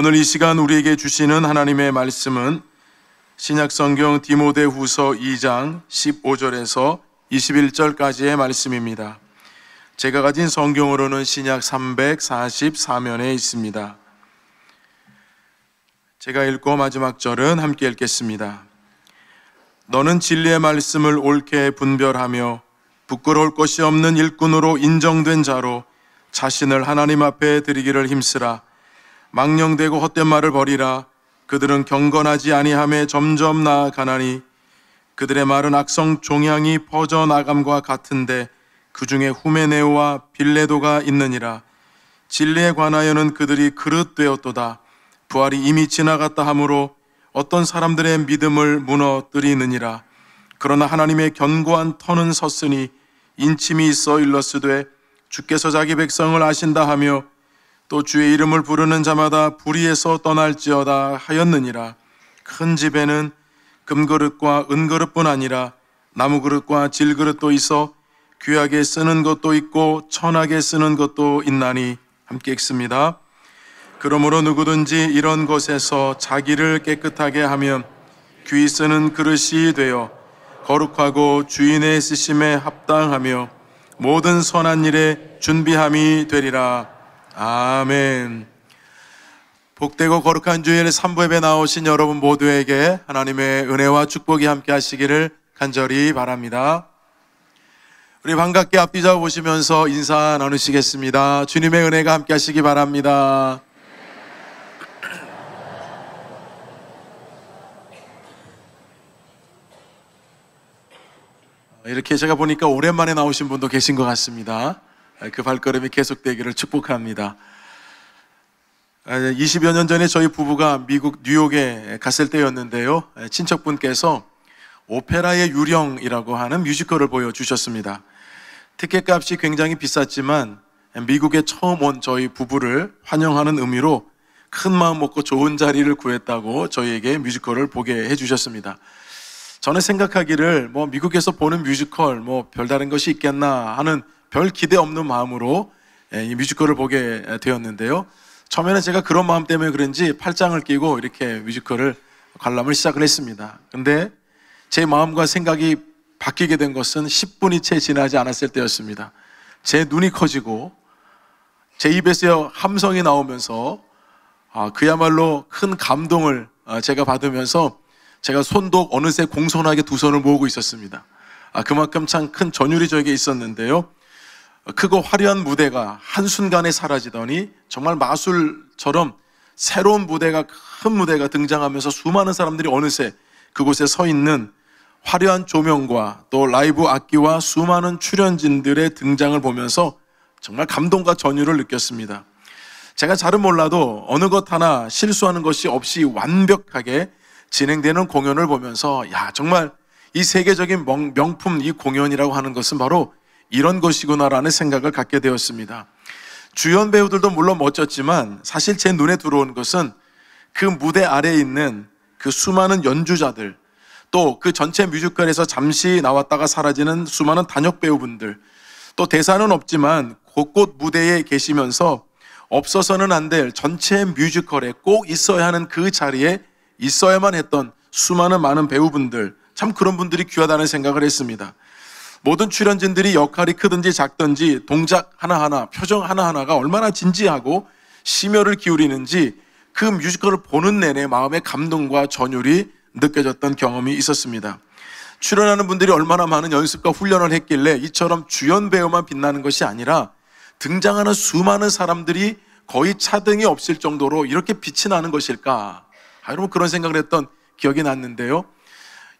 오늘 이 시간 우리에게 주시는 하나님의 말씀은 신약성경 디모데후서 2장 15절에서 21절까지의 말씀입니다. 제가 가진 성경으로는 신약 344면에 있습니다. 제가 읽고 마지막 절은 함께 읽겠습니다. 너는 진리의 말씀을 옳게 분별하며 부끄러울 것이 없는 일꾼으로 인정된 자로 자신을 하나님 앞에 드리기를 힘쓰라. 망령되고 헛된 말을 버리라. 그들은 경건하지 아니함에 점점 나아가나니 그들의 말은 악성 종양이 퍼져나감과 같은데 그 중에 후메네오와 빌레도가 있느니라. 진리에 관하여는 그들이 그릇되었도다. 부활이 이미 지나갔다 하므로 어떤 사람들의 믿음을 무너뜨리느니라. 그러나 하나님의 견고한 터는 섰으니 인침이 있어 일렀으되 주께서 자기 백성을 아신다 하며 또 주의 이름을 부르는 자마다 불의에서 떠날지어다 하였느니라. 큰 집에는 금그릇과 은그릇뿐 아니라 나무그릇과 질그릇도 있어 귀하게 쓰는 것도 있고 천하게 쓰는 것도 있나니. 함께 읽습니다. 그러므로 누구든지 이런 것에서 자기를 깨끗하게 하면 귀히 쓰는 그릇이 되어 거룩하고 주인의 쓰심에 합당하며 모든 선한 일에 준비함이 되리라. 아멘. 복되고 거룩한 주일 3부 예배 나오신 여러분 모두에게 하나님의 은혜와 축복이 함께 하시기를 간절히 바랍니다. 우리 반갑게 앞뒤 보시면서 인사 나누시겠습니다. 주님의 은혜가 함께 하시기 바랍니다. 이렇게 제가 보니까 오랜만에 나오신 분도 계신 것 같습니다. 그 발걸음이 계속되기를 축복합니다. 20여 년 전에 저희 부부가 미국 뉴욕에 갔을 때였는데요, 친척분께서 오페라의 유령이라고 하는 뮤지컬을 보여주셨습니다. 티켓 값이 굉장히 비쌌지만 미국에 처음 온 저희 부부를 환영하는 의미로 큰 마음 먹고 좋은 자리를 구했다고 저희에게 뮤지컬을 보게 해주셨습니다. 저는 생각하기를 미국에서 보는 뮤지컬 별다른 것이 있겠나 하는 별 기대 없는 마음으로 이 뮤지컬을 보게 되었는데요, 처음에는 제가 그런 마음 때문에 그런지 팔짱을 끼고 이렇게 뮤지컬을 관람을 시작을 했습니다. 근데 제 마음과 생각이 바뀌게 된 것은 10분이 채 지나지 않았을 때였습니다. 제 눈이 커지고 제 입에서 함성이 나오면서 그야말로 큰 감동을 제가 받으면서 제가 손도 어느새 공손하게 두 손을 모으고 있었습니다. 그만큼 참 큰 전율이 저에게 있었는데요, 크고 화려한 무대가 한순간에 사라지더니 정말 마술처럼 새로운 무대가, 큰 무대가 등장하면서 수많은 사람들이 어느새 그곳에 서 있는 화려한 조명과 또 라이브 악기와 수많은 출연진들의 등장을 보면서 정말 감동과 전율을 느꼈습니다. 제가 잘은 몰라도 어느 것 하나 실수하는 것이 없이 완벽하게 진행되는 공연을 보면서 정말 이 세계적인 명품 이 공연이라고 하는 것은 바로 이런 것이구나라는 생각을 갖게 되었습니다. 주연 배우들도 물론 멋졌지만 사실 제 눈에 들어온 것은 그 무대 아래에 있는 그 수많은 연주자들, 또 그 전체 뮤지컬에서 잠시 나왔다가 사라지는 수많은 단역 배우분들, 또 대사는 없지만 곳곳 무대에 계시면서 없어서는 안 될 전체 뮤지컬에 꼭 있어야 하는 그 자리에 있어야만 했던 수많은 많은 배우분들, 참 그런 분들이 귀하다는 생각을 했습니다. 모든 출연진들이 역할이 크든지 작든지 동작 하나하나, 표정 하나하나가 얼마나 진지하고 심혈을 기울이는지 그 뮤지컬을 보는 내내 마음의 감동과 전율이 느껴졌던 경험이 있었습니다. 출연하는 분들이 얼마나 많은 연습과 훈련을 했길래 이처럼 주연 배우만 빛나는 것이 아니라 등장하는 수많은 사람들이 거의 차등이 없을 정도로 이렇게 빛이 나는 것일까? 여러분, 그런 생각을 했던 기억이 났는데요,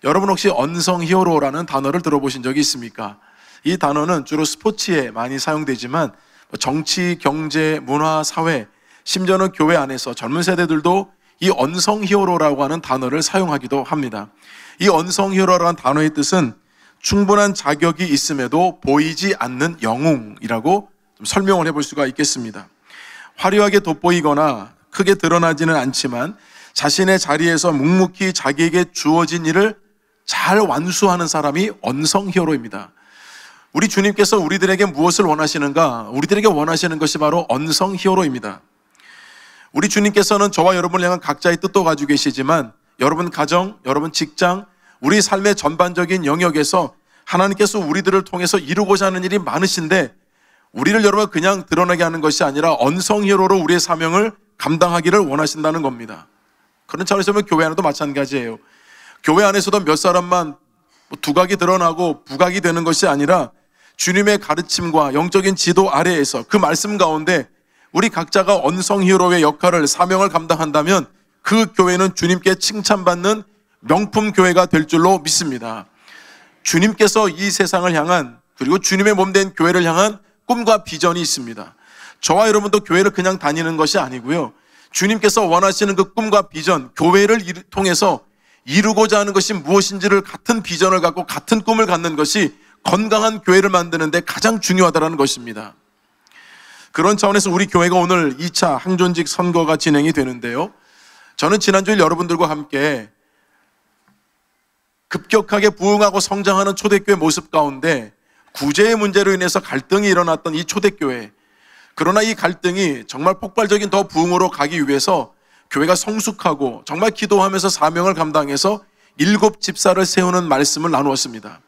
여러분 혹시 언성 히어로라는 단어를 들어보신 적이 있습니까? 이 단어는 주로 스포츠에 많이 사용되지만 정치, 경제, 문화, 사회, 심지어는 교회 안에서 젊은 세대들도 이 언성 히어로라고 하는 단어를 사용하기도 합니다. 이 언성 히어로라는 단어의 뜻은 충분한 자격이 있음에도 보이지 않는 영웅이라고 좀 설명을 해볼 수가 있겠습니다. 화려하게 돋보이거나 크게 드러나지는 않지만 자신의 자리에서 묵묵히 자기에게 주어진 일을 잘 완수하는 사람이 언성 히어로입니다. 우리 주님께서 우리들에게 무엇을 원하시는가? 우리들에게 원하시는 것이 바로 언성 히어로입니다. 우리 주님께서는 저와 여러분을 향한 각자의 뜻도 가지고 계시지만 여러분 가정, 여러분 직장, 우리 삶의 전반적인 영역에서 하나님께서 우리들을 통해서 이루고자 하는 일이 많으신데 우리를 여러분 그냥 드러나게 하는 것이 아니라 언성히어로로 우리의 사명을 감당하기를 원하신다는 겁니다. 그런 차원에서 보면 교회 안에도 마찬가지예요. 교회 안에서도 몇 사람만 두각이 드러나고 부각이 되는 것이 아니라 주님의 가르침과 영적인 지도 아래에서 그 말씀 가운데 우리 각자가 언성히어로의 역할을, 사명을 감당한다면 그 교회는 주님께 칭찬받는 명품 교회가 될 줄로 믿습니다. 주님께서 이 세상을 향한, 그리고 주님의 몸된 교회를 향한 꿈과 비전이 있습니다. 저와 여러분도 교회를 그냥 다니는 것이 아니고요, 주님께서 원하시는 그 꿈과 비전, 교회를 통해서 이루고자 하는 것이 무엇인지를 같은 비전을 갖고 같은 꿈을 갖는 것이 건강한 교회를 만드는 데 가장 중요하다는 것입니다. 그런 차원에서 우리 교회가 오늘 2차 항존직 선거가 진행이 되는데요, 저는 지난주일 여러분들과 함께 급격하게 부흥하고 성장하는 초대교회 모습 가운데 구제의 문제로 인해서 갈등이 일어났던 이 초대교회, 그러나 이 갈등이 정말 폭발적인 더 부흥으로 가기 위해서 교회가 성숙하고 정말 기도하면서 사명을 감당해서 7 집사를 세우는 말씀을 나누었습니다.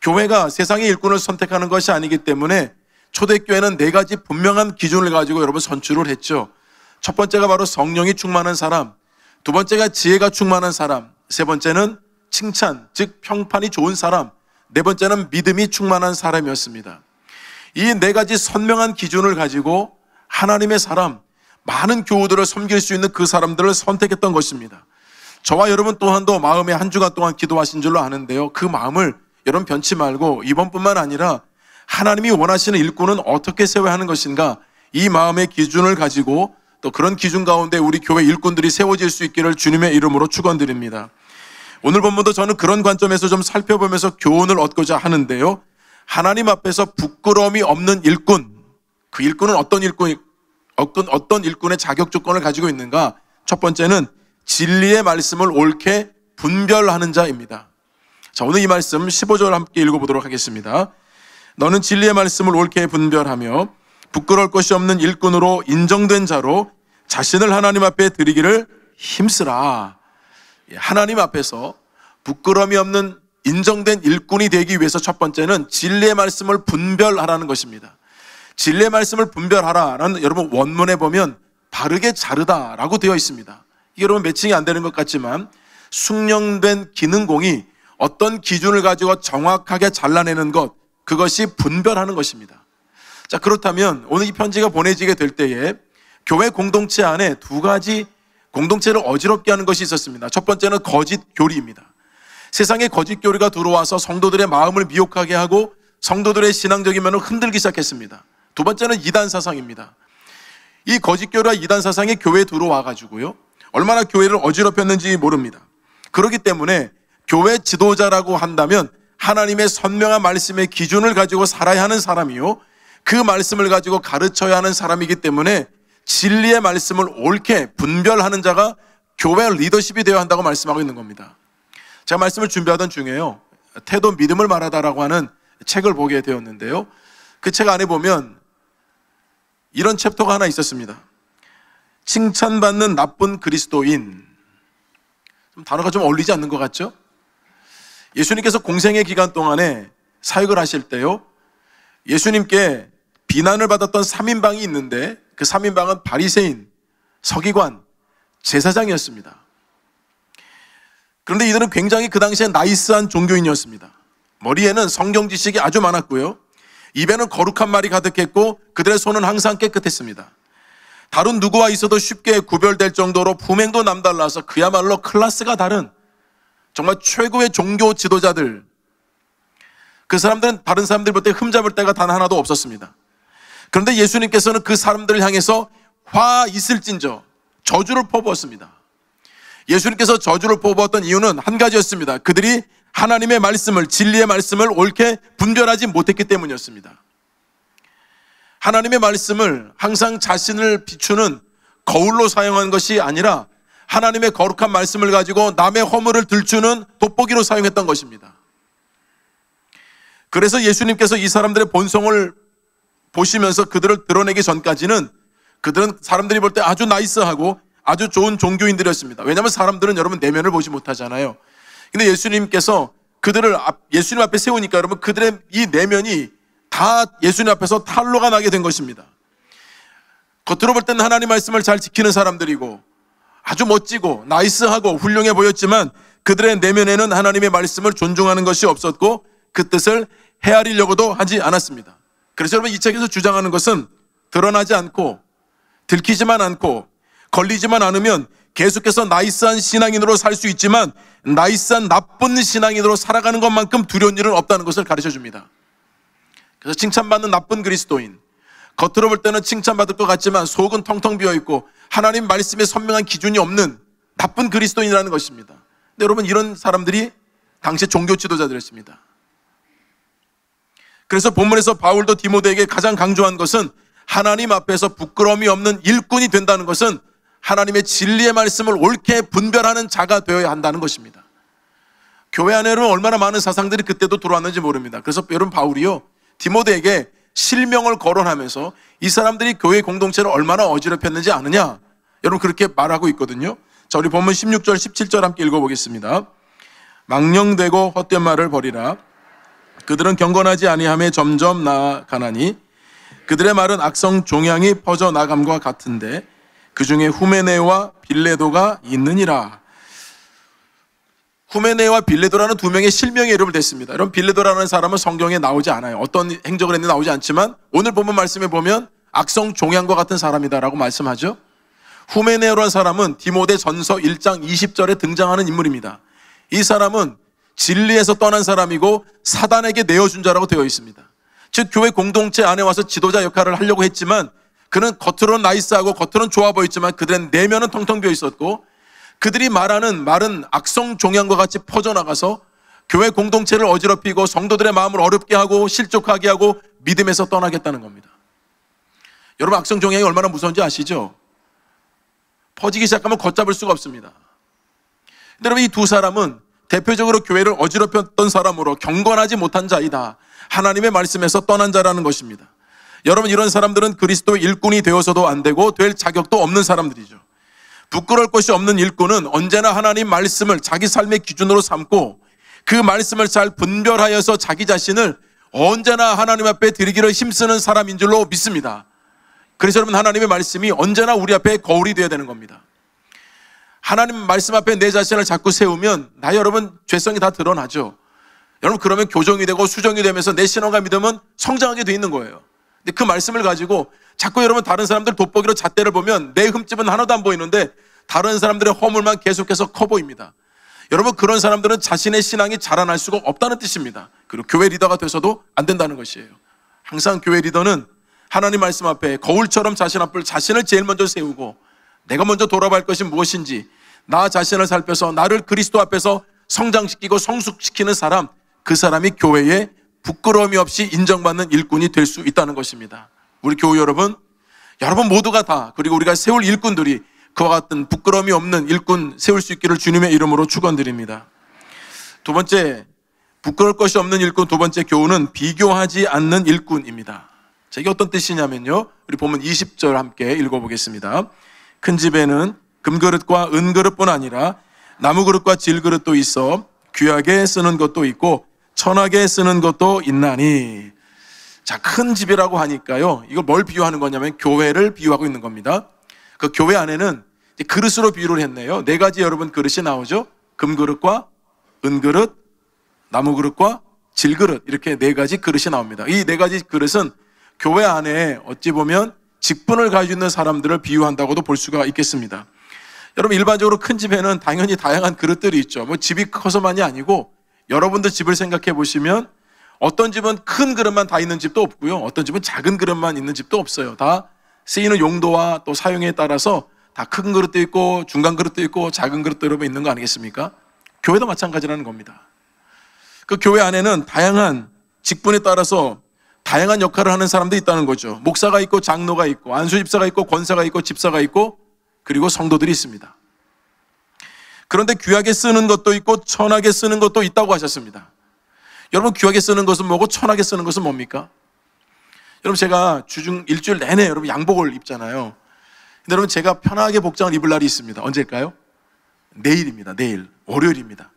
교회가 세상의 일꾼을 선택하는 것이 아니기 때문에 초대교회는 4가지 분명한 기준을 가지고 여러분 선출을 했죠. 첫 번째가 바로 성령이 충만한 사람, 두 번째가 지혜가 충만한 사람, 세 번째는 칭찬, 즉 평판이 좋은 사람, 네 번째는 믿음이 충만한 사람이었습니다. 이 4가지 선명한 기준을 가지고 하나님의 사람, 많은 교우들을 섬길 수 있는 그 사람들을 선택했던 것입니다. 저와 여러분 또한도 마음에 한 주간 동안 기도하신 줄로 아는데요, 그 마음을 여러분 변치 말고 이번뿐만 아니라 하나님이 원하시는 일꾼은 어떻게 세워야 하는 것인가, 이 마음의 기준을 가지고 또 그런 기준 가운데 우리 교회 일꾼들이 세워질 수 있기를 주님의 이름으로 축원드립니다. 오늘 본문도 저는 그런 관점에서 좀 살펴보면서 교훈을 얻고자 하는데요, 하나님 앞에서 부끄러움이 없는 일꾼, 그 일꾼은 어떤 일꾼의 자격 조건을 가지고 있는가? 첫 번째는 진리의 말씀을 옳게 분별하는 자입니다. 자, 오늘 이 말씀 15절 함께 읽어보도록 하겠습니다. 너는 진리의 말씀을 옳게 분별하며 부끄러울 것이 없는 일꾼으로 인정된 자로 자신을 하나님 앞에 드리기를 힘쓰라. 하나님 앞에서 부끄러움이 없는 인정된 일꾼이 되기 위해서 첫 번째는 진리의 말씀을 분별하라는 것입니다. 진리의 말씀을 분별하라라는, 여러분 원문에 보면 바르게 자르다라고 되어 있습니다. 이게 여러분 매칭이 안 되는 것 같지만 숙련된 기능공이 어떤 기준을 가지고 정확하게 잘라내는 것, 그것이 분별하는 것입니다. 자, 그렇다면 오늘 이 편지가 보내지게 될 때에 교회 공동체 안에 2가지 공동체를 어지럽게 하는 것이 있었습니다. 첫 번째는 거짓 교리입니다. 세상에 거짓 교리가 들어와서 성도들의 마음을 미혹하게 하고 성도들의 신앙적인 면을 흔들기 시작했습니다. 두 번째는 이단 사상입니다. 이 거짓 교리와 이단 사상이 교회에 들어와 가지고요, 얼마나 교회를 어지럽혔는지 모릅니다. 그렇기 때문에 교회 지도자라고 한다면 하나님의 선명한 말씀의 기준을 가지고 살아야 하는 사람이요, 그 말씀을 가지고 가르쳐야 하는 사람이기 때문에 진리의 말씀을 옳게 분별하는 자가 교회 리더십이 되어야 한다고 말씀하고 있는 겁니다. 제가 말씀을 준비하던 중에요, 태도 믿음을 말하다라고 하는 책을 보게 되었는데요, 그 책 안에 보면 이런 챕터가 하나 있었습니다. 칭찬받는 나쁜 그리스도인. 단어가 좀 어울리지 않는 것 같죠? 예수님께서 공생의 기간 동안에 사역을 하실 때요, 예수님께 비난을 받았던 3인방이 있는데 그 3인방은 바리새인, 서기관, 제사장이었습니다. 그런데 이들은 굉장히 그 당시에 나이스한 종교인이었습니다. 머리에는 성경 지식이 아주 많았고요, 입에는 거룩한 말이 가득했고 그들의 손은 항상 깨끗했습니다. 다른 누구와 있어도 쉽게 구별될 정도로 품행도 남달라서 그야말로 클래스가 다른 정말 최고의 종교 지도자들, 그 사람들은 다른 사람들 볼 때 흠잡을 데가 단 하나도 없었습니다. 그런데 예수님께서는 그 사람들을 향해서 화 있을진저 저주를 퍼부었습니다. 예수님께서 저주를 퍼부었던 이유는 한 가지였습니다. 그들이 하나님의 말씀을, 진리의 말씀을 옳게 분별하지 못했기 때문이었습니다. 하나님의 말씀을 항상 자신을 비추는 거울로 사용한 것이 아니라 하나님의 거룩한 말씀을 가지고 남의 허물을 들추는 돋보기로 사용했던 것입니다. 그래서 예수님께서 이 사람들의 본성을 보시면서 그들을 드러내기 전까지는 그들은 사람들이 볼 때 아주 나이스하고 아주 좋은 종교인들이었습니다. 왜냐하면 사람들은 여러분 내면을 보지 못하잖아요. 근데 예수님께서 그들을 예수님 앞에 세우니까 여러분 그들의 이 내면이 다 예수님 앞에서 탄로가 나게 된 것입니다. 겉으로 볼 때는 하나님 말씀을 잘 지키는 사람들이고 아주 멋지고 나이스하고 훌륭해 보였지만 그들의 내면에는 하나님의 말씀을 존중하는 것이 없었고 그 뜻을 헤아리려고도 하지 않았습니다. 그래서 여러분 이 책에서 주장하는 것은 드러나지 않고 들키지만 않고 걸리지만 않으면 계속해서 나이스한 신앙인으로 살 수 있지만 나이스한 나쁜 신앙인으로 살아가는 것만큼 두려운 일은 없다는 것을 가르쳐 줍니다. 그래서 칭찬받는 나쁜 그리스도인, 겉으로 볼 때는 칭찬받을 것 같지만 속은 텅텅 비어있고 하나님 말씀에 선명한 기준이 없는 나쁜 그리스도인이라는 것입니다. 근데 여러분 이런 사람들이 당시 종교 지도자들이었습니다. 그래서 본문에서 바울도 디모데에게 가장 강조한 것은 하나님 앞에서 부끄러움이 없는 일꾼이 된다는 것은 하나님의 진리의 말씀을 옳게 분별하는 자가 되어야 한다는 것입니다. 교회 안에는 얼마나 많은 사상들이 그때도 들어왔는지 모릅니다. 그래서 여러분 바울이요 디모데에게 실명을 거론하면서 이 사람들이 교회 공동체를 얼마나 어지럽혔는지 아느냐, 여러분 그렇게 말하고 있거든요. 자, 우리 본문 16절 17절 함께 읽어보겠습니다. 망령되고 헛된 말을 버리라. 그들은 경건하지 아니함에 점점 나아가나니 그들의 말은 악성 종양이 퍼져 나감과 같은데 그 중에 후메네와 빌레도가 있느니라. 후메네와 빌레도라는 두 명의 실명의 이름을 댔습니다. 여러분 빌레도라는 사람은 성경에 나오지 않아요. 어떤 행적을 했는지 나오지 않지만 오늘 본문 말씀에 보면 악성 종양과 같은 사람이다라고 말씀하죠. 후메네오라는 사람은 디모데 전서 1장 20절에 등장하는 인물입니다. 이 사람은 진리에서 떠난 사람이고 사단에게 내어준 자라고 되어 있습니다. 즉 교회 공동체 안에 와서 지도자 역할을 하려고 했지만 그는 겉으로는 나이스하고 겉으로는 좋아 보였지만 그들의 내면은 텅텅 비어 있었고 그들이 말하는 말은 악성 종양과 같이 퍼져나가서 교회 공동체를 어지럽히고 성도들의 마음을 어렵게 하고 실족하게 하고 믿음에서 떠나겠다는 겁니다. 여러분 악성 종양이 얼마나 무서운지 아시죠? 퍼지기 시작하면 걷잡을 수가 없습니다. 근데 여러분 이 두 사람은 대표적으로 교회를 어지럽혔던 사람으로 경건하지 못한 자이다. 하나님의 말씀에서 떠난 자라는 것입니다. 여러분 이런 사람들은 그리스도의 일꾼이 되어서도 안 되고 될 자격도 없는 사람들이죠. 부끄러울 것이 없는 일꾼은 언제나 하나님 말씀을 자기 삶의 기준으로 삼고 그 말씀을 잘 분별하여서 자기 자신을 언제나 하나님 앞에 드리기를 힘쓰는 사람인 줄로 믿습니다. 그래서 여러분 하나님의 말씀이 언제나 우리 앞에 거울이 되어야 되는 겁니다. 하나님 말씀 앞에 내 자신을 자꾸 세우면 나 여러분 죄성이 다 드러나죠. 여러분 그러면 교정이 되고 수정이 되면서 내 신앙과 믿음은 성장하게 돼 있는 거예요. 근데 그 말씀을 가지고 자꾸 여러분 다른 사람들 돋보기로 잣대를 보면 내 흠집은 하나도 안 보이는데 다른 사람들의 허물만 계속해서 커 보입니다. 여러분 그런 사람들은 자신의 신앙이 자라날 수가 없다는 뜻입니다. 그리고 교회 리더가 돼서도 안 된다는 것이에요. 항상 교회 리더는 하나님 말씀 앞에 거울처럼 자신을 제일 먼저 세우고 내가 먼저 돌아볼 것이 무엇인지 나 자신을 살펴서 나를 그리스도 앞에서 성장시키고 성숙시키는 사람, 그 사람이 교회에 부끄러움이 없이 인정받는 일꾼이 될 수 있다는 것입니다. 우리 교우 여러분 모두가 다 그리고 우리가 세울 일꾼들이 그와 같은 부끄러움이 없는 일꾼 세울 수 있기를 주님의 이름으로 축원드립니다. 두 번째, 부끄러울 것이 없는 일꾼 두 번째 교훈은 비교하지 않는 일꾼입니다. 자, 이게 어떤 뜻이냐면요, 우리 보면 20절 함께 읽어보겠습니다. 큰 집에는 금그릇과 은그릇뿐 아니라 나무그릇과 질그릇도 있어 귀하게 쓰는 것도 있고 천하게 쓰는 것도 있나니. 자, 큰 집이라고 하니까요, 이걸 뭘 비유하는 거냐면 교회를 비유하고 있는 겁니다. 그 교회 안에는 그릇으로 비유를 했네요. 네 가지 여러분 그릇이 나오죠. 금그릇과 은그릇, 나무그릇과 질그릇, 이렇게 네 가지 그릇이 나옵니다. 이 네 가지 그릇은 교회 안에 어찌 보면 직분을 가지고 있는 사람들을 비유한다고도 볼 수가 있겠습니다. 여러분 일반적으로 큰 집에는 당연히 다양한 그릇들이 있죠. 뭐 집이 커서만이 아니고 여러분들 집을 생각해 보시면 어떤 집은 큰 그릇만 다 있는 집도 없고요, 어떤 집은 작은 그릇만 있는 집도 없어요. 다 쓰이는 용도와 또 사용에 따라서 다 큰 그릇도 있고 중간 그릇도 있고 작은 그릇도 여러분 있는 거 아니겠습니까? 교회도 마찬가지라는 겁니다. 그 교회 안에는 다양한 직분에 따라서 다양한 역할을 하는 사람들이 있다는 거죠. 목사가 있고 장로가 있고 안수집사가 있고 권사가 있고 집사가 있고 그리고 성도들이 있습니다. 그런데 귀하게 쓰는 것도 있고 천하게 쓰는 것도 있다고 하셨습니다. 여러분 귀하게 쓰는 것은 뭐고 천하게 쓰는 것은 뭡니까? 여러분 제가 주중 일주일 내내 여러분 양복을 입잖아요. 근데 여러분, 제가 편하게 복장을 입을 날이 있습니다. 언제일까요? 내일입니다. 내일. 월요일입니다.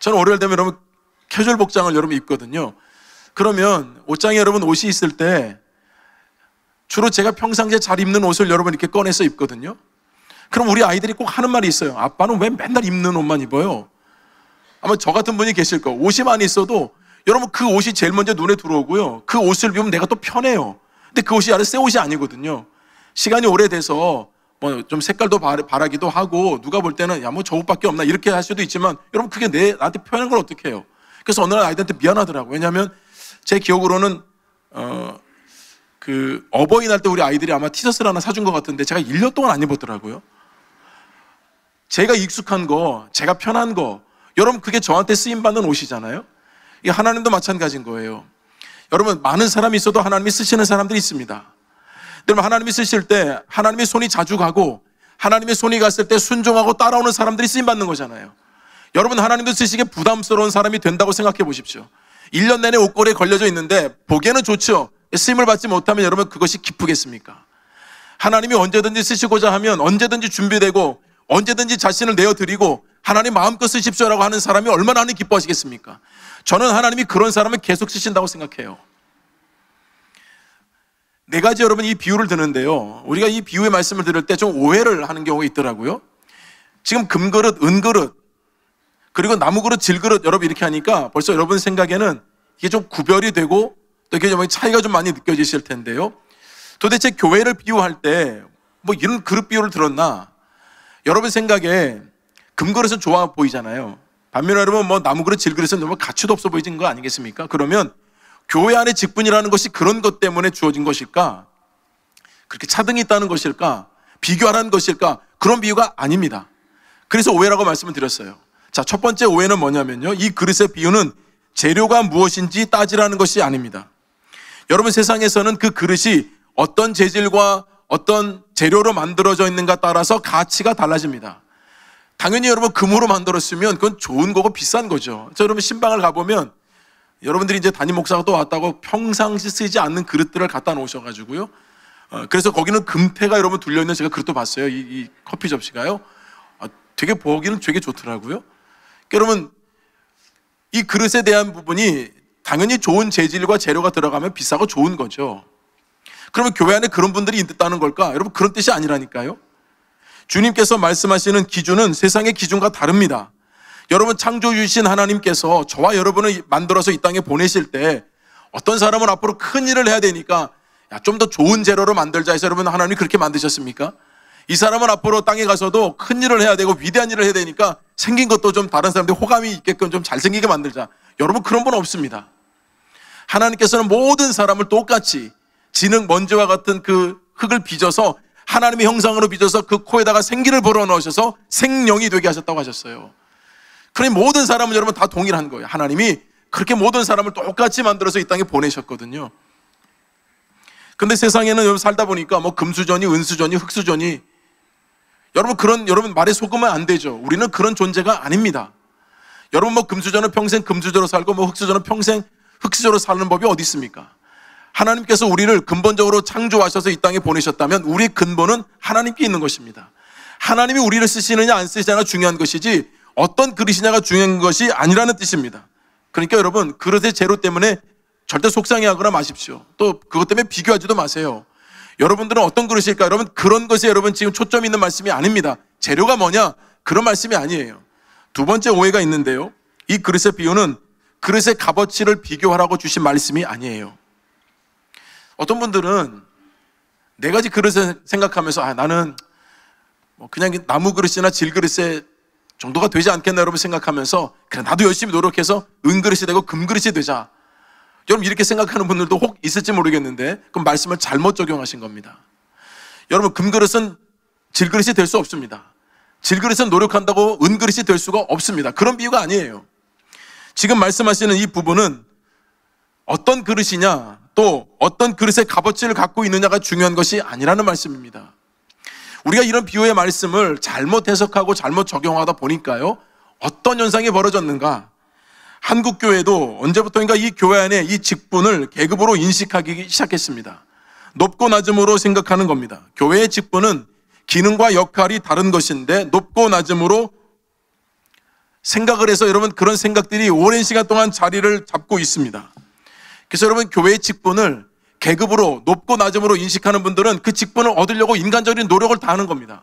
저는 월요일 되면 여러분 캐주얼 복장을 여러분 입거든요. 그러면 옷장에 여러분 옷이 있을 때 주로 제가 평상시에 잘 입는 옷을 여러분 이렇게 꺼내서 입거든요. 그럼 우리 아이들이 꼭 하는 말이 있어요. 아빠는 왜 맨날 입는 옷만 입어요? 아마 저 같은 분이 계실 거예요. 옷이 많이 있어도 여러분 그 옷이 제일 먼저 눈에 들어오고요. 그 옷을 입으면 내가 또 편해요. 근데 그 옷이 아래 새 옷이 아니거든요. 시간이 오래돼서 뭐 좀 색깔도 바라기도 하고 누가 볼 때는 야 뭐 저 옷밖에 없나 이렇게 할 수도 있지만 여러분 그게 나한테 편한 걸 어떻게 해요? 그래서 어느 날 아이들한테 미안하더라고요. 왜냐하면 제 기억으로는 그 어버이날 때 우리 아이들이 아마 티셔츠를 하나 사준 것 같은데 제가 1년 동안 안 입었더라고요. 제가 익숙한 거, 제가 편한 거, 여러분 그게 저한테 쓰임받는 옷이잖아요. 이게 하나님도 마찬가지인 거예요. 여러분 많은 사람이 있어도 하나님이 쓰시는 사람들이 있습니다. 여러분 하나님이 쓰실 때 하나님의 손이 자주 가고 하나님의 손이 갔을 때 순종하고 따라오는 사람들이 쓰임받는 거잖아요. 여러분 하나님도 쓰시기에 부담스러운 사람이 된다고 생각해 보십시오. 1년 내내 옷걸이에 걸려져 있는데 보기에는 좋죠. 쓰임을 받지 못하면 여러분 그것이 기쁘겠습니까? 하나님이 언제든지 쓰시고자 하면 언제든지 준비되고 언제든지 자신을 내어드리고 하나님 마음껏 쓰십시오라고 하는 사람이 얼마나 하나님 기뻐하시겠습니까? 저는 하나님이 그런 사람을 계속 쓰신다고 생각해요. 네 가지 여러분 이 비유를 드는데요. 우리가 이 비유의 말씀을 들을 때 좀 오해를 하는 경우가 있더라고요. 지금 금그릇, 은그릇, 그리고 나무그릇, 질그릇 여러분 이렇게 하니까 벌써 여러분 생각에는 이게 좀 구별이 되고 또 이게 좀 차이가 좀 많이 느껴지실 텐데요. 도대체 교회를 비유할 때 뭐 이런 그릇 비유를 들었나? 여러분 생각에 금그릇은 좋아 보이잖아요. 반면에 여러분 뭐 나무그릇, 질그릇은 너무 가치도 없어 보이는 거 아니겠습니까? 그러면 교회 안의 직분이라는 것이 그런 것 때문에 주어진 것일까? 그렇게 차등이 있다는 것일까? 비교하라는 것일까? 그런 비유가 아닙니다. 그래서 오해라고 말씀을 드렸어요. 자, 첫 번째 오해는 뭐냐면요. 이 그릇의 비유는 재료가 무엇인지 따지라는 것이 아닙니다. 여러분 세상에서는 그 그릇이 어떤 재질과 어떤 재료로 만들어져 있는가 따라서 가치가 달라집니다. 당연히 여러분 금으로 만들었으면 그건 좋은 거고 비싼 거죠. 저 여러분 신방을 가보면 여러분들이 이제 담임 목사가 또 왔다고 평상시 쓰지 않는 그릇들을 갖다 놓으셔가지고요. 그래서 거기는 금태가 여러분 둘려있는 제가 그릇도 봤어요. 이 커피 접시가요. 되게 보기는 되게 좋더라고요. 여러분 이 그릇에 대한 부분이 당연히 좋은 재질과 재료가 들어가면 비싸고 좋은 거죠. 그러면 교회 안에 그런 분들이 있다는 걸까? 여러분 그런 뜻이 아니라니까요. 주님께서 말씀하시는 기준은 세상의 기준과 다릅니다. 여러분 창조주이신 하나님께서 저와 여러분을 만들어서 이 땅에 보내실 때 어떤 사람은 앞으로 큰 일을 해야 되니까 좀 더 좋은 재료로 만들자 해서 여러분 하나님이 그렇게 만드셨습니까? 이 사람은 앞으로 땅에 가서도 큰 일을 해야 되고 위대한 일을 해야 되니까 생긴 것도 좀 다른 사람들 호감이 있게끔 좀 잘생기게 만들자. 여러분 그런 분 없습니다. 하나님께서는 모든 사람을 똑같이 진흙 먼지와 같은 그 흙을 빚어서 하나님의 형상으로 빚어서 그 코에다가 생기를 불어넣으셔서 생명이 되게 하셨다고 하셨어요. 그러니 모든 사람은 여러분 다 동일한 거예요. 하나님이 그렇게 모든 사람을 똑같이 만들어서 이 땅에 보내셨거든요. 근데 세상에는 여러분 살다 보니까 뭐 금수저니 은수저니 흙수저니 여러분 말에 속으면 안 되죠. 우리는 그런 존재가 아닙니다. 여러분 뭐 금수저는 평생 금수저로 살고 뭐 흙수저는 평생 흙수저로 사는 법이 어디 있습니까? 하나님께서 우리를 근본적으로 창조하셔서 이 땅에 보내셨다면 우리의 근본은 하나님께 있는 것입니다. 하나님이 우리를 쓰시느냐 안 쓰시느냐가 중요한 것이지 어떤 그릇이냐가 중요한 것이 아니라는 뜻입니다. 그러니까 여러분 그릇의 재료 때문에 절대 속상해하거나 마십시오. 또 그것 때문에 비교하지도 마세요. 여러분들은 어떤 그릇일까? 여러분 그런 것에 여러분 지금 초점이 있는 말씀이 아닙니다. 재료가 뭐냐? 그런 말씀이 아니에요. 두 번째 오해가 있는데요. 이 그릇의 비유는 그릇의 값어치를 비교하라고 주신 말씀이 아니에요. 어떤 분들은 네 가지 그릇을 생각하면서 나는 뭐 그냥 나무 그릇이나 질 그릇에 정도가 되지 않겠나 여러분 생각하면서 그래 나도 열심히 노력해서 은그릇이 되고 금그릇이 되자. 여러분 이렇게 생각하는 분들도 혹 있을지 모르겠는데 그럼 말씀을 잘못 적용하신 겁니다. 여러분 금그릇은 질그릇이 될 수 없습니다. 질그릇은 노력한다고 은그릇이 될 수가 없습니다. 그런 비유가 아니에요. 지금 말씀하시는 이 부분은 어떤 그릇이냐 또 어떤 그릇의 값어치를 갖고 있느냐가 중요한 것이 아니라는 말씀입니다. 우리가 이런 비유의 말씀을 잘못 해석하고 잘못 적용하다 보니까요 어떤 현상이 벌어졌는가. 한국 교회도 언제부터인가 이 교회 안에 이 직분을 계급으로 인식하기 시작했습니다. 높고 낮음으로 생각하는 겁니다. 교회의 직분은 기능과 역할이 다른 것인데 높고 낮음으로 생각을 해서 여러분 그런 생각들이 오랜 시간 동안 자리를 잡고 있습니다. 그래서 여러분 교회의 직분을 계급으로 높고 낮음으로 인식하는 분들은 그 직분을 얻으려고 인간적인 노력을 다하는 겁니다.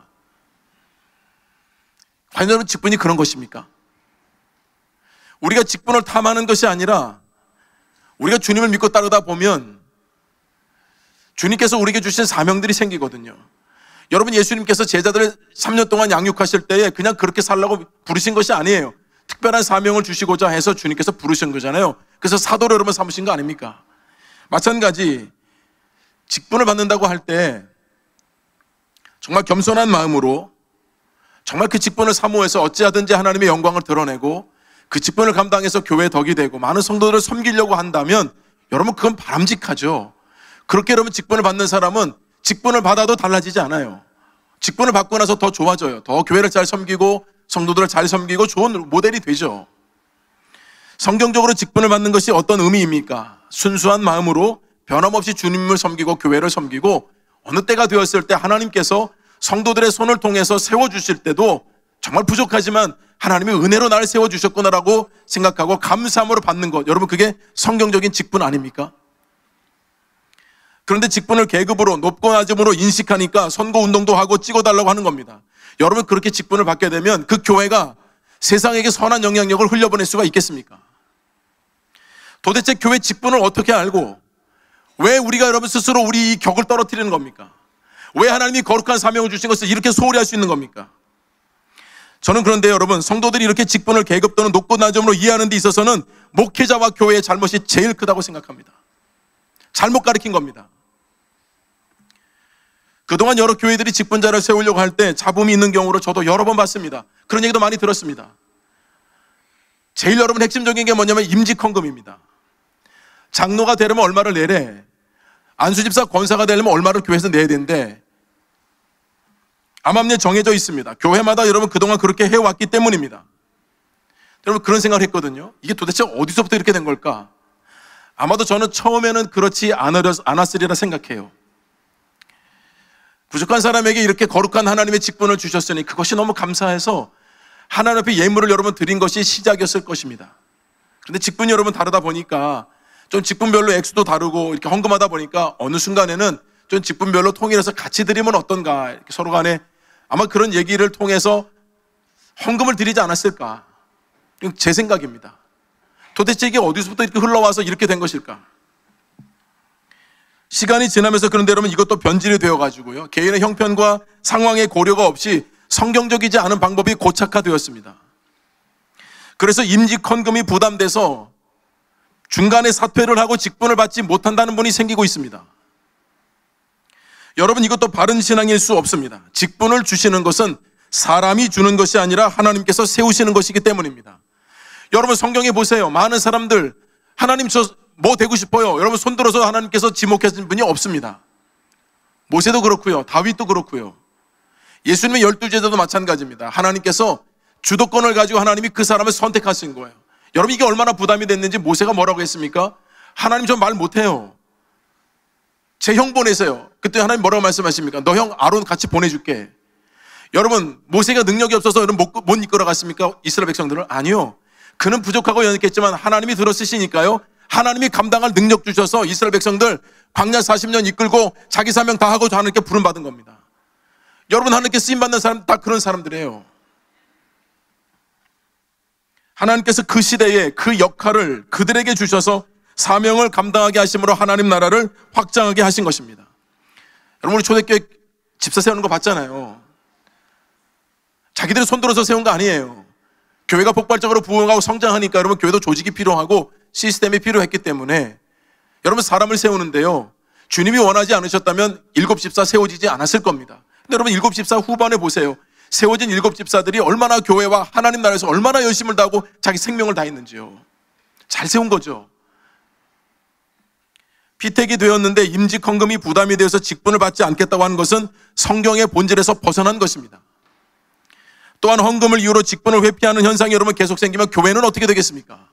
과연 여러분 직분이 그런 것입니까? 우리가 직분을 탐하는 것이 아니라 우리가 주님을 믿고 따르다 보면 주님께서 우리에게 주신 사명들이 생기거든요. 여러분 예수님께서 제자들을 3년 동안 양육하실 때에 그냥 그렇게 살라고 부르신 것이 아니에요. 특별한 사명을 주시고자 해서 주님께서 부르신 거잖아요. 그래서 사도를 여러분 삼으신 거 아닙니까? 마찬가지 직분을 받는다고 할 때 정말 겸손한 마음으로 정말 그 직분을 사모해서 어찌하든지 하나님의 영광을 드러내고 그 직분을 감당해서 교회의 덕이 되고 많은 성도들을 섬기려고 한다면 여러분 그건 바람직하죠. 그렇게 여러분 직분을 받는 사람은 직분을 받아도 달라지지 않아요. 직분을 받고 나서 더 좋아져요. 더 교회를 잘 섬기고 성도들을 잘 섬기고 좋은 모델이 되죠. 성경적으로 직분을 받는 것이 어떤 의미입니까? 순수한 마음으로 변함없이 주님을 섬기고 교회를 섬기고 어느 때가 되었을 때 하나님께서 성도들의 손을 통해서 세워주실 때도 정말 부족하지만 하나님이 은혜로 나를 세워주셨구나라고 생각하고 감사함으로 받는 것, 여러분 그게 성경적인 직분 아닙니까? 그런데 직분을 계급으로 높고 낮음으로 인식하니까 선거운동도 하고 찍어달라고 하는 겁니다. 여러분 그렇게 직분을 받게 되면 그 교회가 세상에게 선한 영향력을 흘려보낼 수가 있겠습니까? 도대체 교회 직분을 어떻게 알고 왜 우리가 여러분 스스로 우리 이 격을 떨어뜨리는 겁니까? 왜 하나님이 거룩한 사명을 주신 것을 이렇게 소홀히 할 수 있는 겁니까? 저는 그런데 여러분 성도들이 이렇게 직분을 계급 또는 높고 낮음으로 이해하는 데 있어서는 목회자와 교회의 잘못이 제일 크다고 생각합니다. 잘못 가르친 겁니다. 그동안 여러 교회들이 직분자를 세우려고 할 때 잡음이 있는 경우를 저도 여러 번 봤습니다. 그런 얘기도 많이 들었습니다. 제일 여러분 핵심적인 게 뭐냐면 임직헌금입니다. 장로가 되려면 얼마를 내래, 안수집사 권사가 되려면 얼마를 교회에서 내야 되는데 암암리에 정해져 있습니다. 교회마다 여러분 그동안 그렇게 해왔기 때문입니다. 여러분 그런 생각을 했거든요. 이게 도대체 어디서부터 이렇게 된 걸까? 아마도 저는 처음에는 그렇지 않았으리라 생각해요. 부족한 사람에게 이렇게 거룩한 하나님의 직분을 주셨으니 그것이 너무 감사해서 하나님 앞에 예물을 여러분 드린 것이 시작이었을 것입니다. 그런데 직분이 여러분 다르다 보니까 좀 직분별로 액수도 다르고 이렇게 헌금하다 보니까 어느 순간에는 좀 직분별로 통일해서 같이 드리면 어떤가 이렇게 서로 간에 아마 그런 얘기를 통해서 헌금을 드리지 않았을까? 제 생각입니다. 도대체 이게 어디서부터 이렇게 흘러와서 이렇게 된 것일까? 시간이 지나면서 그런데 여러분 이것도 변질이 되어가지고요. 개인의 형편과 상황의 고려가 없이 성경적이지 않은 방법이 고착화되었습니다. 그래서 임직헌금이 부담돼서 중간에 사퇴를 하고 직분을 받지 못한다는 분이 생기고 있습니다. 여러분 이것도 바른 신앙일 수 없습니다. 직분을 주시는 것은 사람이 주는 것이 아니라 하나님께서 세우시는 것이기 때문입니다. 여러분 성경에 보세요. 많은 사람들 하나님 저 뭐 되고 싶어요. 여러분 손들어서 하나님께서 지목하신 분이 없습니다. 모세도 그렇고요. 다윗도 그렇고요. 예수님의 12제자도 마찬가지입니다. 하나님께서 주도권을 가지고 하나님이 그 사람을 선택하신 거예요. 여러분 이게 얼마나 부담이 됐는지 모세가 뭐라고 했습니까? 하나님 저 말 못해요. 제 형 보내세요. 그때 하나님 뭐라고 말씀하십니까? 너 형 아론 같이 보내줄게. 여러분 모세가 능력이 없어서 여러분 못 이끌어 갔습니까? 이스라엘 백성들을? 아니요. 그는 부족하고 연약했지만 하나님이 들어쓰시니까요. 하나님이 감당할 능력 주셔서 이스라엘 백성들 광야 40년 이끌고 자기 사명 다 하고 하나님께 부름받은 겁니다. 여러분 하나님께 쓰임받는 사람 다 그런 사람들이에요. 하나님께서 그 시대에 그 역할을 그들에게 주셔서 사명을 감당하게 하심으로 하나님 나라를 확장하게 하신 것입니다. 여러분 우리 초대교회 집사 세우는 거 봤잖아요. 자기들이 손들어서 세운 거 아니에요. 교회가 폭발적으로 부흥하고 성장하니까 여러분 교회도 조직이 필요하고 시스템이 필요했기 때문에 여러분 사람을 세우는데요. 주님이 원하지 않으셨다면 7집사 세워지지 않았을 겁니다. 근데 여러분 7집사 후반에 보세요. 세워진 7집사들이 얼마나 교회와 하나님 나라에서 얼마나 열심을 다하고 자기 생명을 다했는지요. 잘 세운 거죠. 피택이 되었는데 임직헌금이 부담이 되어서 직분을 받지 않겠다고 하는 것은 성경의 본질에서 벗어난 것입니다. 또한 헌금을 이유로 직분을 회피하는 현상이 여러분 계속 생기면 교회는 어떻게 되겠습니까?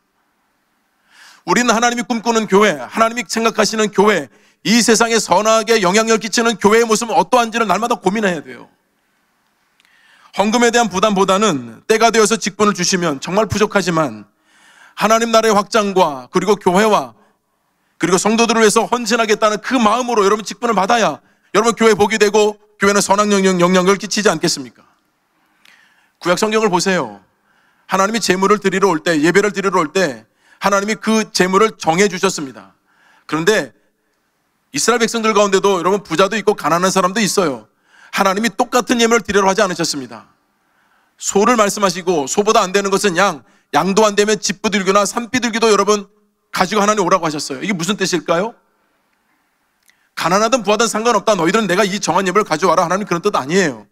우리는 하나님이 꿈꾸는 교회, 하나님이 생각하시는 교회, 이 세상에 선하게 영향력을 끼치는 교회의 모습은 어떠한지를 날마다 고민해야 돼요. 헌금에 대한 부담보다는 때가 되어서 직분을 주시면 정말 부족하지만 하나님 나라의 확장과 그리고 교회와 그리고 성도들을 위해서 헌신하겠다는 그 마음으로 여러분 직분을 받아야 여러분 교회 복이 되고 교회는 선한 영향력을 끼치지 않겠습니까? 구약 성경을 보세요. 하나님이 제물을 드리러 올 때, 예배를 드리러 올 때 하나님이 그 제물을 정해 주셨습니다. 그런데 이스라엘 백성들 가운데도 여러분 부자도 있고 가난한 사람도 있어요. 하나님이 똑같은 예물을 드리러 하지 않으셨습니다. 소를 말씀하시고 소보다 안 되는 것은 양도 안 되면 집비둘기나 산비둘기도 여러분 가지고 하나님 오라고 하셨어요. 이게 무슨 뜻일까요? 가난하든 부하든 상관없다. 너희들은 내가 이 정한 예물을 가져와라. 하나님 그런 뜻 아니에요.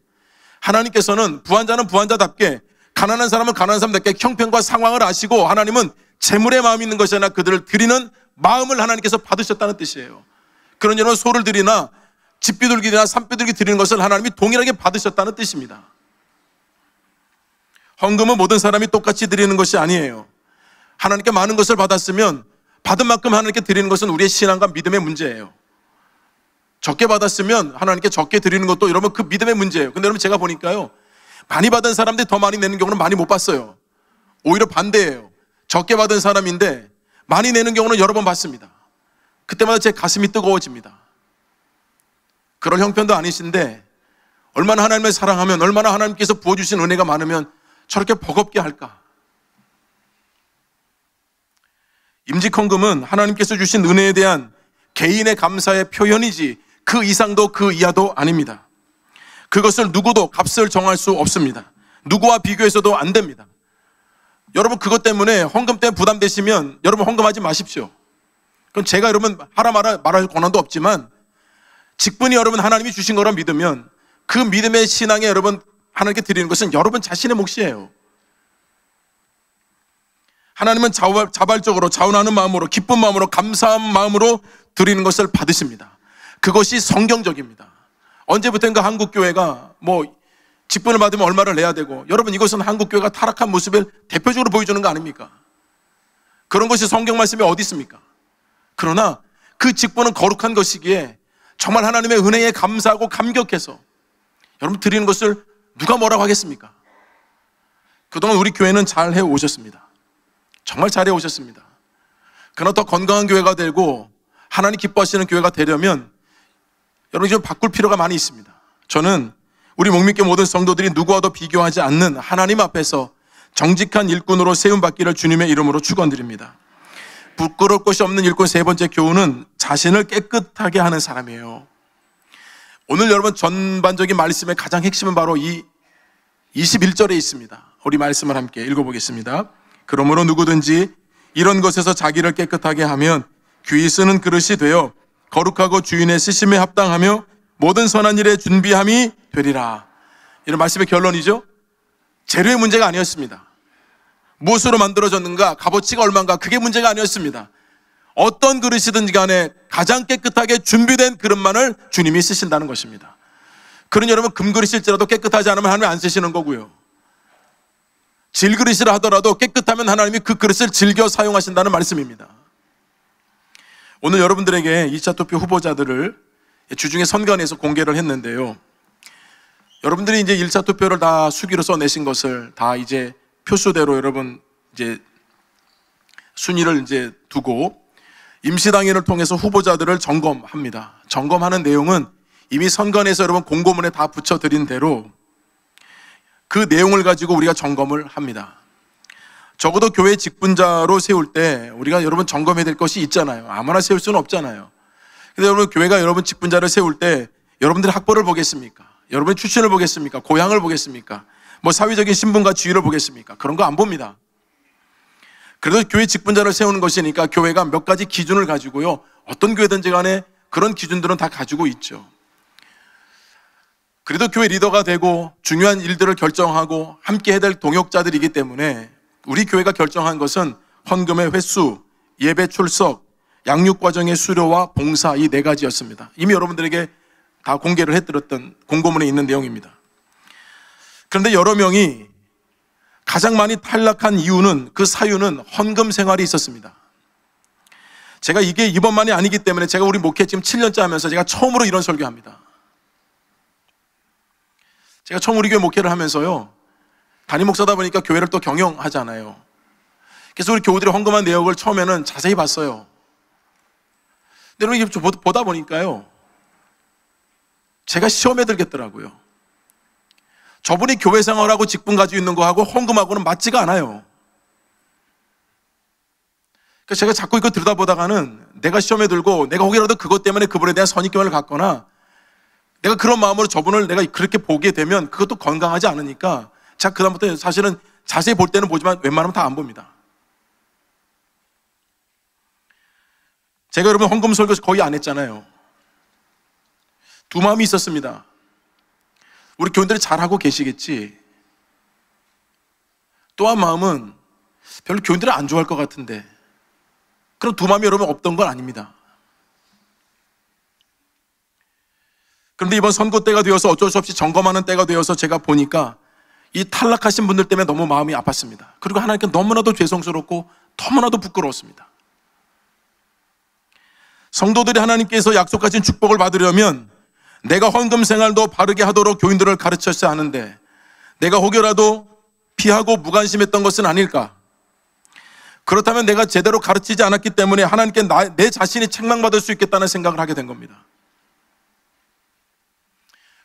하나님께서는 부한 자는 부한자답게 가난한 사람은 가난한 사람답게 형편과 상황을 아시고 하나님은 재물의 마음이 있는 것이 아니라 그들을 드리는 마음을 하나님께서 받으셨다는 뜻이에요. 그런 여러분 소를 드리나 집비둘기나 산비둘기 드리는 것을 하나님이 동일하게 받으셨다는 뜻입니다. 헌금은 모든 사람이 똑같이 드리는 것이 아니에요. 하나님께 많은 것을 받았으면 받은 만큼 하나님께 드리는 것은 우리의 신앙과 믿음의 문제예요. 적게 받았으면 하나님께 적게 드리는 것도 여러분 그 믿음의 문제예요. 근데 여러분 제가 보니까요, 많이 받은 사람들이 더 많이 내는 경우는 많이 못 봤어요. 오히려 반대예요. 적게 받은 사람인데 많이 내는 경우는 여러 번 봤습니다. 그때마다 제 가슴이 뜨거워집니다. 그럴 형편도 아니신데 얼마나 하나님을 사랑하면, 얼마나 하나님께서 부어주신 은혜가 많으면 저렇게 버겁게 할까? 임직헌금은 하나님께서 주신 은혜에 대한 개인의 감사의 표현이지 그 이상도 그 이하도 아닙니다. 그것을 누구도 값을 정할 수 없습니다. 누구와 비교해서도 안 됩니다. 여러분 그것 때문에 헌금 때문에 부담되시면 여러분 헌금하지 마십시오. 그럼 제가 여러분 하라 말할 권한도 없지만 직분이 여러분 하나님이 주신 거라 믿으면 그 믿음의 신앙에 여러분 하나님께 드리는 것은 여러분 자신의 몫이에요. 하나님은 자발적으로 자원하는 마음으로 기쁜 마음으로 감사한 마음으로 드리는 것을 받으십니다. 그것이 성경적입니다. 언제부턴가 한국교회가 직분을 받으면 얼마를 내야 되고, 여러분 이것은 한국교회가 타락한 모습을 대표적으로 보여주는 거 아닙니까? 그런 것이 성경 말씀에 어디 있습니까? 그러나 그 직분은 거룩한 것이기에 정말 하나님의 은혜에 감사하고 감격해서 여러분 드리는 것을 누가 뭐라고 하겠습니까? 그동안 우리 교회는 잘 해오셨습니다. 정말 잘 해오셨습니다. 그러나 더 건강한 교회가 되고 하나님 기뻐하시는 교회가 되려면 여러분 좀 바꿀 필요가 많이 있습니다. 저는 우리 목믿게 모든 성도들이 누구와도 비교하지 않는 하나님 앞에서 정직한 일꾼으로 세움받기를 주님의 이름으로 축원드립니다. 부끄러울 것이 없는 일꾼 세 번째 교훈은 자신을 깨끗하게 하는 사람이에요. 오늘 여러분 전반적인 말씀의 가장 핵심은 바로 이 21절에 있습니다. 우리 말씀을 함께 읽어보겠습니다. 그러므로 누구든지 이런 것에서 자기를 깨끗하게 하면 귀히 쓰는 그릇이 되어 거룩하고 주인의 쓰심에 합당하며 모든 선한 일에 준비함이 되리라. 이런 말씀의 결론이죠. 재료의 문제가 아니었습니다. 무엇으로 만들어졌는가, 값어치가 얼마인가, 그게 문제가 아니었습니다. 어떤 그릇이든지 간에 가장 깨끗하게 준비된 그릇만을 주님이 쓰신다는 것입니다. 그러니 여러분 금그릇일지라도 깨끗하지 않으면 하나님이 안 쓰시는 거고요, 질그릇이라 하더라도 깨끗하면 하나님이 그 그릇을 즐겨 사용하신다는 말씀입니다. 오늘 여러분들에게 2차 투표 후보자들을 주중에 선관위에서 공개를 했는데요, 여러분들이 이제 1차 투표를 다 수기로 써내신 것을 다 이제 표수대로 여러분 이제 순위를 이제 두고 임시당일을 통해서 후보자들을 점검합니다. 점검하는 내용은 이미 선관위에서 여러분 공고문에 다 붙여드린 대로 그 내용을 가지고 우리가 점검을 합니다. 적어도 교회 직분자로 세울 때 우리가 여러분 점검해야 될 것이 있잖아요. 아무나 세울 수는 없잖아요. 근데 여러분 교회가 여러분 직분자를 세울 때 여러분들의 학벌을 보겠습니까? 여러분의 출신을 보겠습니까? 고향을 보겠습니까? 사회적인 신분과 지위를 보겠습니까? 그런 거 안 봅니다. 그래도 교회 직분자를 세우는 것이니까 교회가 몇 가지 기준을 가지고요, 어떤 교회든지 간에 그런 기준들은 다 가지고 있죠. 그래도 교회 리더가 되고 중요한 일들을 결정하고 함께 해야 될 동역자들이기 때문에 우리 교회가 결정한 것은 헌금의 횟수, 예배 출석, 양육과정의 수료와 봉사, 이 4가지였습니다. 이미 여러분들에게 다 공개를 해드렸던 공고문에 있는 내용입니다. 그런데 여러 명이 가장 많이 탈락한 이유는, 그 사유는 헌금 생활이 있었습니다. 제가 이게 이번만이 아니기 때문에 제가 우리 목회 지금 7년째 하면서 제가 처음으로 이런 설교합니다. 제가 처음 우리 교회 목회를 하면서요, 담임 목사다 보니까 교회를 또 경영하잖아요. 그래서 우리 교우들이 헌금한 내역을 처음에는 자세히 봤어요. 근데 이렇게 보다 보니까요, 제가 시험에 들겠더라고요. 저분이 교회 생활하고 직분 가지고 있는 거하고 헌금하고는 맞지가 않아요. 그래서 제가 자꾸 이거 들여다보다가는 내가 시험에 들고 내가 혹이라도 그것 때문에 그분에 대한 선입견을 갖거나 내가 그런 마음으로 저분을 내가 그렇게 보게 되면 그것도 건강하지 않으니까 제가 그다음부터 사실은 자세히 볼 때는 보지만 웬만하면 다 안 봅니다. 제가 여러분 헌금 설교 거의 안 했잖아요. 두 마음이 있었습니다. 우리 교인들이 잘하고 계시겠지. 또 한 마음은 별로 교인들이 안 좋아할 것 같은데. 그럼 두 마음이 여러분 없던 건 아닙니다. 그런데 이번 선거 때가 되어서 어쩔 수 없이 점검하는 때가 되어서 제가 보니까 이 탈락하신 분들 때문에 너무 마음이 아팠습니다. 그리고 하나님께 너무나도 죄송스럽고 너무나도 부끄러웠습니다. 성도들이 하나님께서 약속하신 축복을 받으려면 내가 헌금 생활도 바르게 하도록 교인들을 가르쳤어야 하는데 내가 혹여라도 피하고 무관심했던 것은 아닐까? 그렇다면 내가 제대로 가르치지 않았기 때문에 하나님께 내 자신이 책망받을 수 있겠다는 생각을 하게 된 겁니다.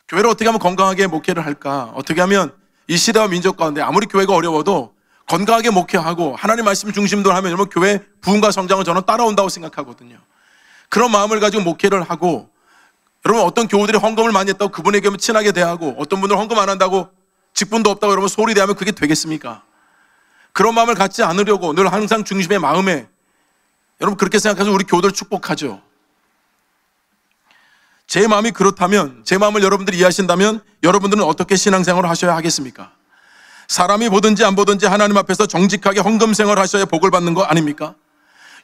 교회를 어떻게 하면 건강하게 목회를 할까? 어떻게 하면 이 시대와 민족 가운데 아무리 교회가 어려워도 건강하게 목회하고 하나님 말씀 중심으로 하면 여러분 교회 부흥과 성장을 저는 따라온다고 생각하거든요. 그런 마음을 가지고 목회를 하고 여러분 어떤 교우들이 헌금을 많이 했다고 그분에게 친하게 대하고 어떤 분들은 헌금 안 한다고 직분도 없다고 여러분 소리 대하면 그게 되겠습니까? 그런 마음을 갖지 않으려고 늘 항상 중심의 마음에 여러분 그렇게 생각해서 우리 교우들을 축복하죠. 제 마음이 그렇다면 제 마음을 여러분들이 이해하신다면 여러분들은 어떻게 신앙생활을 하셔야 하겠습니까? 사람이 보든지 안 보든지 하나님 앞에서 정직하게 헌금 생활을 하셔야 복을 받는 거 아닙니까?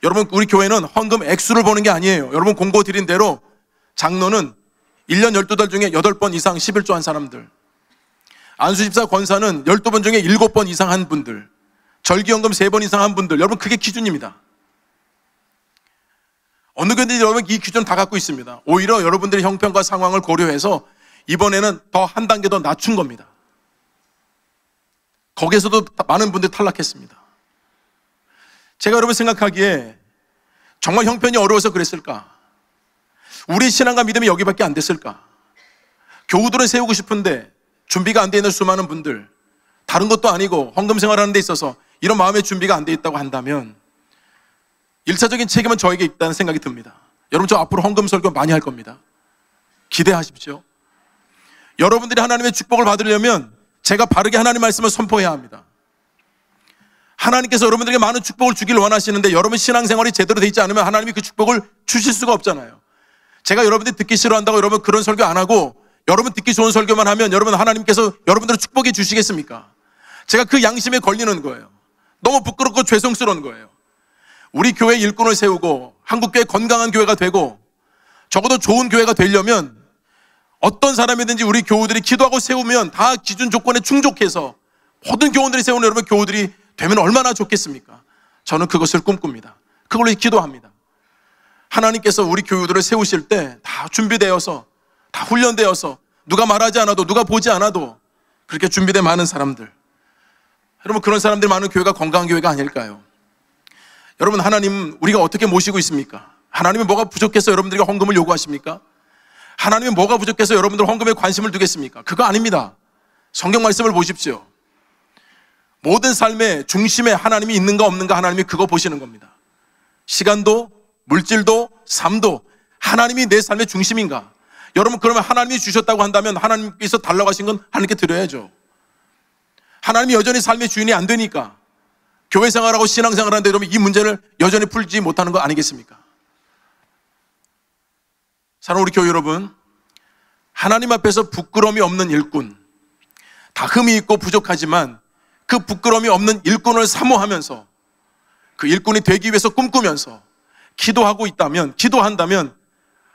여러분 우리 교회는 헌금 액수를 보는 게 아니에요. 여러분 공고 드린 대로 장로는 1년 12달 중에 8번 이상 11조 한 사람들, 안수집사 권사는 12번 중에 7번 이상 한 분들, 절기헌금 3번 이상 한 분들, 여러분 그게 기준입니다. 어느 교회들이 여러분 이 기준 다 갖고 있습니다. 오히려 여러분들의 형편과 상황을 고려해서 이번에는 더 한 단계 더 낮춘 겁니다. 거기에서도 많은 분들이 탈락했습니다. 제가 여러분 생각하기에 정말 형편이 어려워서 그랬을까? 우리 신앙과 믿음이 여기밖에 안 됐을까? 교우들은 세우고 싶은데 준비가 안 돼 있는 수많은 분들, 다른 것도 아니고 헌금 생활하는 데 있어서 이런 마음의 준비가 안 돼 있다고 한다면 1차적인 책임은 저에게 있다는 생각이 듭니다. 여러분 저 앞으로 헌금 설교 많이 할 겁니다. 기대하십시오. 여러분들이 하나님의 축복을 받으려면 제가 바르게 하나님 말씀을 선포해야 합니다. 하나님께서 여러분들에게 많은 축복을 주길 원하시는데 여러분 신앙생활이 제대로 되어 있지 않으면 하나님이 그 축복을 주실 수가 없잖아요. 제가 여러분들이 듣기 싫어한다고 여러분 그런 설교 안 하고 여러분 듣기 좋은 설교만 하면 여러분 하나님께서 여러분들을 축복해 주시겠습니까? 제가 그 양심에 걸리는 거예요. 너무 부끄럽고 죄송스러운 거예요. 우리 교회 일꾼을 세우고 한국교회 건강한 교회가 되고 적어도 좋은 교회가 되려면 어떤 사람이든지 우리 교우들이 기도하고 세우면 다 기준 조건에 충족해서 모든 교우들이 세우는 여러분 교우들이 되면 얼마나 좋겠습니까? 저는 그것을 꿈꿉니다. 그걸로 기도합니다. 하나님께서 우리 교우들을 세우실 때 다 준비되어서 다 훈련되어서 누가 말하지 않아도 누가 보지 않아도 그렇게 준비된 많은 사람들, 여러분 그런 사람들이 많은 교회가 건강한 교회가 아닐까요? 여러분 하나님 우리가 어떻게 모시고 있습니까? 하나님이 뭐가 부족해서 여러분들에게 헌금을 요구하십니까? 하나님이 뭐가 부족해서 여러분들 헌금에 관심을 두겠습니까? 그거 아닙니다. 성경 말씀을 보십시오. 모든 삶의 중심에 하나님이 있는가 없는가 하나님이 그거 보시는 겁니다. 시간도 물질도 삶도 하나님이 내 삶의 중심인가? 여러분 그러면 하나님이 주셨다고 한다면 하나님께서 달라고 하신 건 하나님께 드려야죠. 하나님이 여전히 삶의 주인이 안 되니까 교회 생활하고 신앙생활 하는데 여러분 이 문제를 여전히 풀지 못하는 거 아니겠습니까? 사랑하는 우리 교회 여러분, 하나님 앞에서 부끄러움이 없는 일꾼, 다 흠이 있고 부족하지만 그 부끄러움이 없는 일꾼을 사모하면서 그 일꾼이 되기 위해서 꿈꾸면서 기도한다면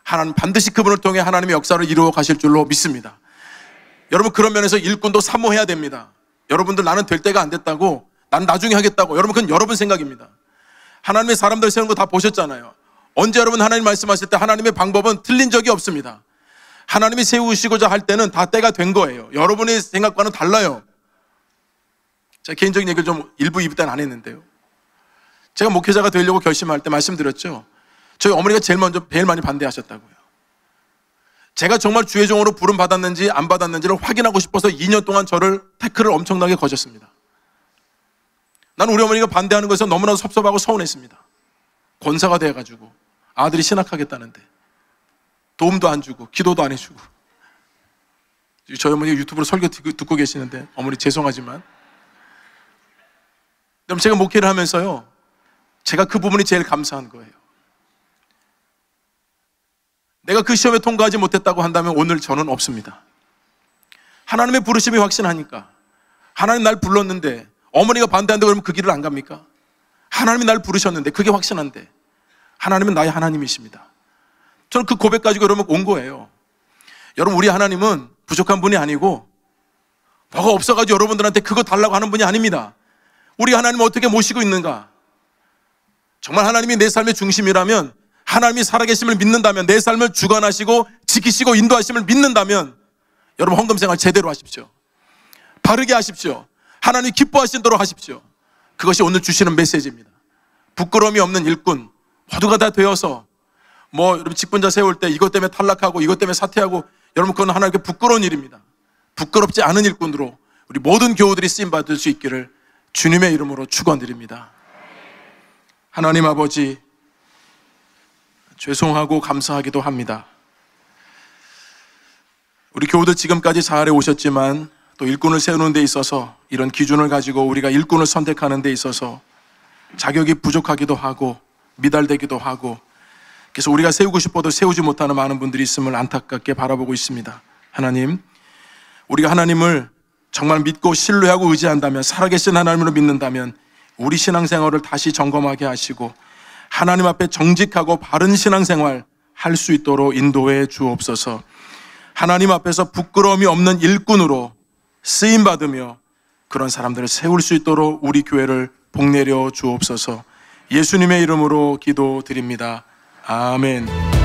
하나님 반드시 그분을 통해 하나님의 역사를 이루어 가실 줄로 믿습니다. 여러분 그런 면에서 일꾼도 사모해야 됩니다. 여러분들 나는 될 때가 안 됐다고, 난 나중에 하겠다고, 여러분 그건 여러분 생각입니다. 하나님의 사람들 세우는 거 다 보셨잖아요. 언제 여러분 하나님 말씀하실 때 하나님의 방법은 틀린 적이 없습니다. 하나님이 세우시고자 할 때는 다 때가 된 거예요. 여러분의 생각과는 달라요. 제가 개인적인 얘기를 좀 일부 2부 때는 안 했는데요. 제가 목회자가 되려고 결심할 때 말씀드렸죠. 저희 어머니가 제일 많이 반대하셨다고요. 제가 정말 주의 종으로 부름 받았는지 안 받았는지를 확인하고 싶어서 2년 동안 저를 태클을 엄청나게 거셨습니다. 나는 우리 어머니가 반대하는 것에서 너무나도 섭섭하고 서운했습니다. 권사가 돼가지고 아들이 신학하겠다는데 도움도 안 주고 기도도 안 해주고. 저희 어머니가 유튜브로 설교 듣고 계시는데 어머니 죄송하지만, 그럼 제가 목회를 하면서요, 제가 그 부분이 제일 감사한 거예요. 내가 그 시험에 통과하지 못했다고 한다면 오늘 저는 없습니다. 하나님의 부르심이 확신하니까. 하나님 날 불렀는데 어머니가 반대한다 그러면 그 길을 안 갑니까? 하나님이 날 부르셨는데 그게 확신한데 하나님은 나의 하나님이십니다. 저는 그 고백 가지고 여러분 온 거예요. 여러분, 우리 하나님은 부족한 분이 아니고 뭐가 없어가지고 여러분들한테 그거 달라고 하는 분이 아닙니다. 우리 하나님을 어떻게 모시고 있는가? 정말 하나님이 내 삶의 중심이라면, 하나님이 살아계심을 믿는다면, 내 삶을 주관하시고 지키시고 인도하심을 믿는다면 여러분 헌금생활 제대로 하십시오. 바르게 하십시오. 하나님 기뻐하시도록 하십시오. 그것이 오늘 주시는 메시지입니다. 부끄러움이 없는 일꾼 모두가 다 되어서, 여러분 직분자 세울 때 이것 때문에 탈락하고 이것 때문에 사퇴하고, 여러분 그건 하나님께 부끄러운 일입니다. 부끄럽지 않은 일꾼으로 우리 모든 교우들이 쓰임받을 수 있기를 주님의 이름으로 축원드립니다. 하나님 아버지, 죄송하고 감사하기도 합니다. 우리 교우들 지금까지 잘해 오셨지만 또 일꾼을 세우는 데 있어서 이런 기준을 가지고 우리가 일꾼을 선택하는 데 있어서 자격이 부족하기도 하고 미달되기도 하고, 그래서 우리가 세우고 싶어도 세우지 못하는 많은 분들이 있음을 안타깝게 바라보고 있습니다. 하나님, 우리가 하나님을 정말 믿고 신뢰하고 의지한다면, 살아계신 하나님으로 믿는다면 우리 신앙생활을 다시 점검하게 하시고 하나님 앞에 정직하고 바른 신앙생활 할 수 있도록 인도해 주옵소서. 하나님 앞에서 부끄러움이 없는 일꾼으로 쓰임받으며 그런 사람들을 세울 수 있도록 우리 교회를 복내려 주옵소서. 예수님의 이름으로 기도드립니다. 아멘.